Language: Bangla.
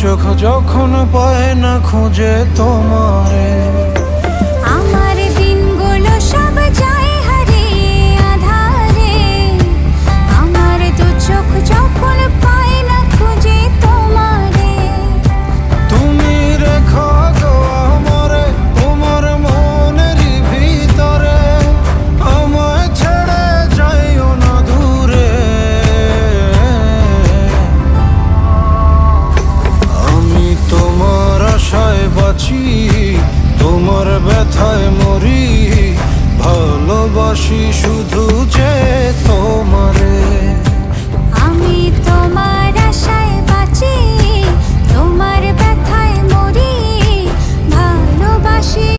চোখ যখন পায় না খুঁজে তোমারে, আমার দিনগুলো সব যায় হারিয়ে আধারে, আমার দু চোখ যখন পায় না খুঁজে তোমারে। তুমি রেখো গো আমারে তোমার মনেরই ভিতরে, আমায় ছেড়ে যাইও না দূরে। আমি তোমার আশায় বাঁচি, তোমার ব্যথায় মরি, ভালোবাসি শুধু